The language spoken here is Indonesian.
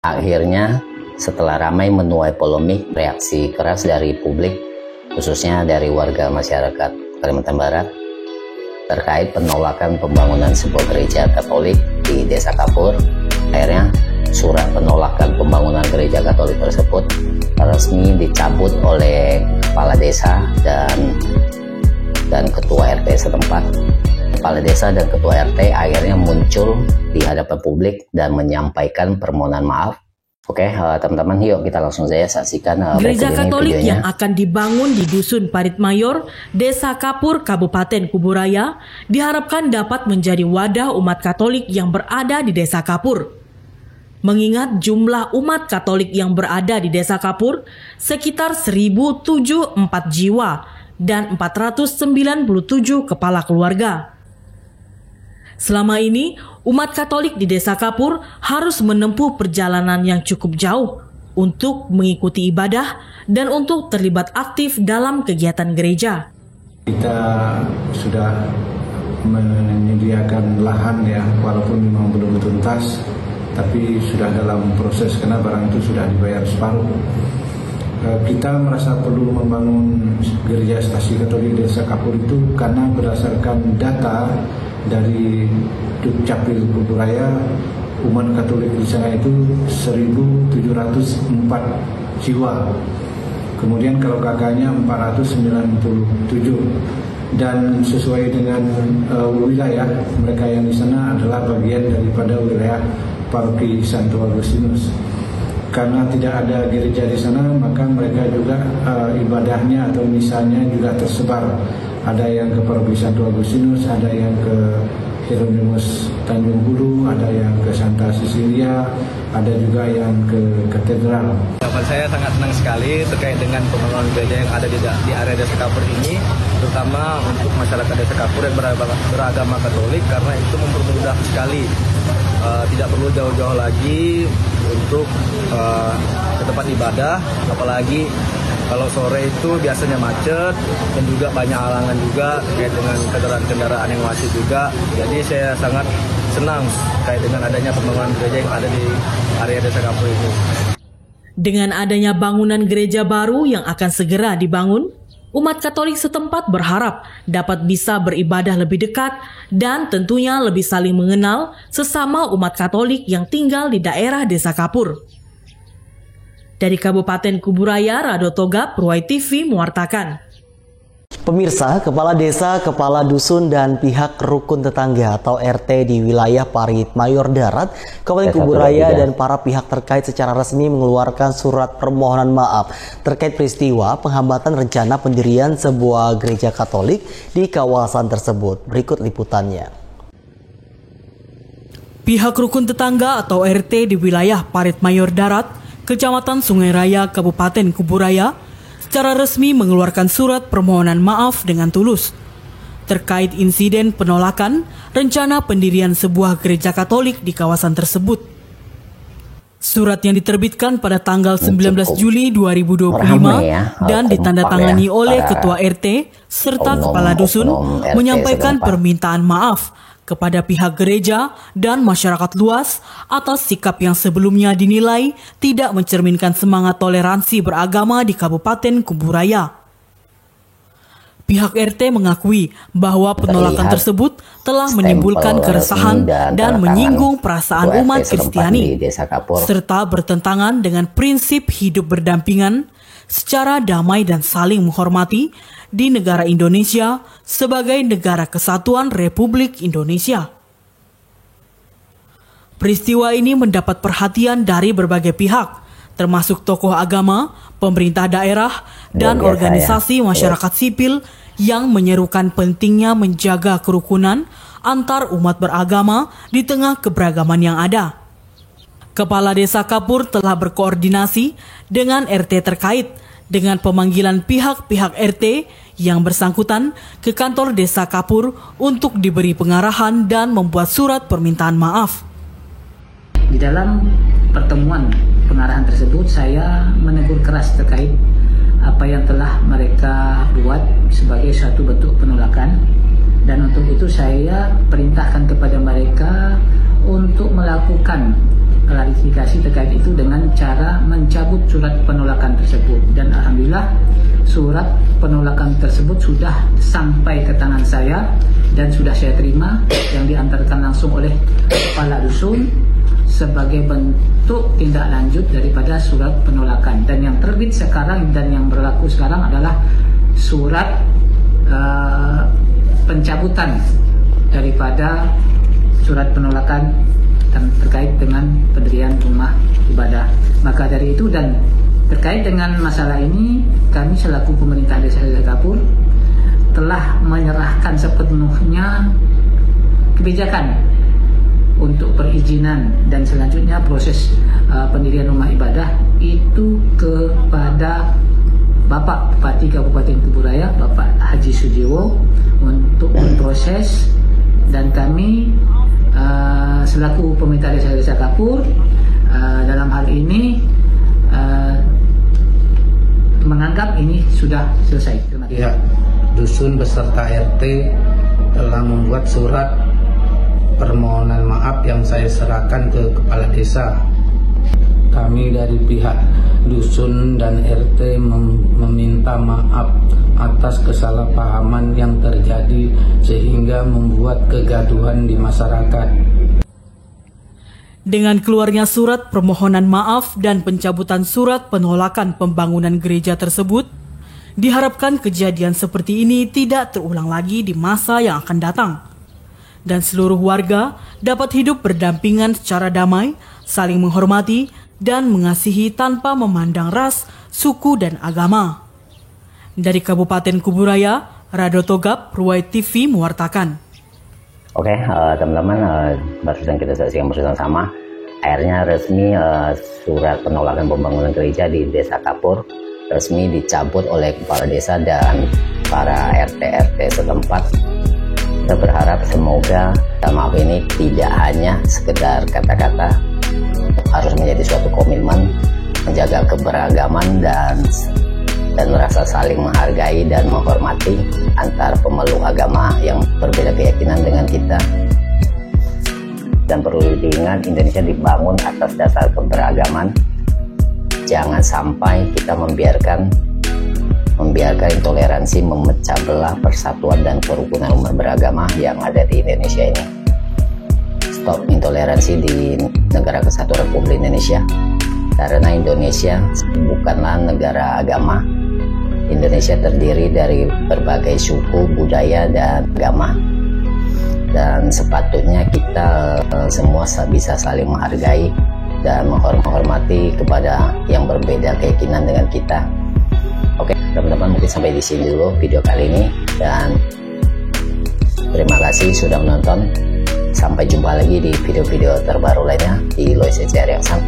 Akhirnya, setelah ramai menuai polemik, reaksi keras dari publik, khususnya dari warga masyarakat Kalimantan Barat, terkait penolakan pembangunan sebuah gereja Katolik di Desa Kapur. Akhirnya, surat penolakan pembangunan gereja Katolik tersebut resmi dicabut oleh kepala desa dan ketua RT setempat. Kepala desa dan ketua RT akhirnya muncul di hadapan publik dan menyampaikan permohonan maaf. Oke, teman-teman, yuk kita langsung saja saksikan Gereja Katolik videonya. yang akan dibangun di Dusun Parit Mayor, Desa Kapur, Kabupaten Kuburaya, diharapkan dapat menjadi wadah umat Katolik yang berada di Desa Kapur. Mengingat jumlah umat Katolik yang berada di Desa Kapur sekitar 1.074 jiwa dan 497 kepala keluarga. Selama ini, umat Katolik di Desa Kapur harus menempuh perjalanan yang cukup jauh untuk mengikuti ibadah dan untuk terlibat aktif dalam kegiatan gereja. Kita sudah menyediakan lahan ya, walaupun memang belum tuntas, tapi sudah dalam proses karena barang itu sudah dibayar separuh. Kita merasa perlu membangun gereja stasi Katolik Desa Kapur itu karena berdasarkan data dari Dukcapil Kuburaya, umat Katolik di sana itu 1.704 jiwa. Kemudian kalau kakaknya 497. Dan sesuai dengan wilayah mereka yang di sana adalah bagian daripada wilayah Paroki Santo Agustinus. Karena tidak ada gereja di sana, maka mereka juga ibadahnya atau misanya juga tersebar. Ada yang ke Paroki Santo Agustinus, ada yang ke Hieronymus Tanjung Hulu, ada yang ke Santa Cecilia, ada juga yang ke katedral. Saya sangat senang sekali terkait dengan pembangunan gereja yang ada di area Desa Kapur ini, terutama untuk masyarakat Desa Kapur yang beragama Katolik, karena itu mempermudah sekali. Tidak perlu jauh-jauh lagi untuk ke tempat ibadah, apalagi kalau sore itu biasanya macet dan juga banyak halangan juga terkait dengan kendaraan-kendaraan yang masih juga. Jadi saya sangat senang terkait dengan adanya pembangunan gereja yang ada di area Desa Kapur ini. Dengan adanya bangunan gereja baru yang akan segera dibangun, umat Katolik setempat berharap dapat bisa beribadah lebih dekat dan tentunya lebih saling mengenal sesama umat Katolik yang tinggal di daerah Desa Kapur. Dari Kabupaten Kuburaya, Rado Toga, Purwai TV mewartakan. Pemirsa, kepala desa, kepala dusun, dan pihak rukun tetangga atau RT di wilayah Parit Mayor Darat, Kabupaten Kuburaya dan para pihak terkait secara resmi mengeluarkan surat permohonan maaf terkait peristiwa penghambatan rencana pendirian sebuah gereja Katolik di kawasan tersebut. Berikut liputannya. Pihak rukun tetangga atau RT di wilayah Parit Mayor Darat, Kecamatan Sungai Raya, Kabupaten Kuburaya, secara resmi mengeluarkan surat permohonan maaf dengan tulus terkait insiden penolakan rencana pendirian sebuah gereja Katolik di kawasan tersebut. Surat yang diterbitkan pada tanggal 19 Juli 2025 dan ditandatangani oleh Ketua RT serta Kepala Dusun menyampaikan permintaan maaf kepada pihak gereja dan masyarakat luas atas sikap yang sebelumnya dinilai tidak mencerminkan semangat toleransi beragama di Kabupaten Kuburaya. Pihak RT mengakui bahwa penolakan tersebut telah menimbulkan keresahan dan menyinggung perasaan umat Kristiani, serta bertentangan dengan prinsip hidup berdampingan secara damai dan saling menghormati di negara Indonesia sebagai negara kesatuan Republik Indonesia. Peristiwa ini mendapat perhatian dari berbagai pihak, termasuk tokoh agama, pemerintah daerah, dan organisasi masyarakat sipil yang menyerukan pentingnya menjaga kerukunan antar umat beragama di tengah keberagaman yang ada. Kepala Desa Kapur telah berkoordinasi dengan RT terkait dengan pemanggilan pihak-pihak RT yang bersangkutan ke kantor Desa Kapur untuk diberi pengarahan dan membuat surat permintaan maaf. Di dalam pertemuan pengarahan tersebut, saya menegur keras terkait apa yang telah mereka buat sebagai suatu bentuk penolakan, dan untuk itu saya perintahkan kepada mereka untuk melakukan klarifikasi terkait itu dengan cara mencabut surat penolakan tersebut. Dan alhamdulillah surat penolakan tersebut sudah sampai ke tangan saya dan sudah saya terima, yang diantarkan langsung oleh kepala dusun sebagai bentuk tindak lanjut daripada surat penolakan. Dan yang terbit sekarang dan yang berlaku sekarang adalah surat pencabutan daripada surat penolakan terkait dengan pendirian rumah ibadah. Maka dari itu dan terkait dengan masalah ini, kami selaku pemerintah Desa Kapur telah menyerahkan sepenuhnya kebijakan untuk perizinan dan selanjutnya proses pendirian rumah ibadah itu kepada Bapak Bupati Kabupaten Kuburaya, Bapak Haji Sujiwo, untuk memproses. Dan kami selaku pemerintah Desa Kapur dalam hal ini menganggap ini sudah selesai. Terima kasih. Ya, dusun beserta RT telah membuat surat permohonan maaf yang saya serahkan ke kepala desa. Kami dari pihak dusun dan RT meminta maaf atas kesalahpahaman yang terjadi sehingga membuat kegaduhan di masyarakat. Dengan keluarnya surat permohonan maaf dan pencabutan surat penolakan pembangunan gereja tersebut, diharapkan kejadian seperti ini tidak terulang lagi di masa yang akan datang. Dan seluruh warga dapat hidup berdampingan secara damai, saling menghormati, dan mengasihi tanpa memandang ras, suku, dan agama. Dari Kabupaten Kuburaya, Rado Togap, Ruwai TV mewartakan. Oke, teman-teman, barusan kita saksikan bersama-sama. Akhirnya resmi surat penolakan pembangunan gereja di Desa Kapur resmi dicabut oleh kepala desa dan para RT-RT setempat. Kita berharap semoga maaf ini tidak hanya sekedar kata-kata, harus menjadi suatu komitmen menjaga keberagaman dan rasa saling menghargai dan menghormati antar pemeluk agama yang berbeda keyakinan dengan kita. Dan perlu diingat, Indonesia dibangun atas dasar keberagaman. Jangan sampai kita membiarkan intoleransi memecah belah persatuan dan kerukunan umat beragama yang ada di Indonesia ini. Stop intoleransi di negara kesatuan Republik Indonesia, karena Indonesia bukanlah negara agama. Indonesia terdiri dari berbagai suku, budaya, dan agama. Dan sepatutnya kita semua bisa saling menghargai dan menghormati kepada yang berbeda keyakinan dengan kita. Oke, teman-teman, mungkin sampai di sini dulu video kali ini, dan terima kasih sudah menonton. Sampai jumpa lagi di video-video terbaru lainnya di Lois CCR yang sama.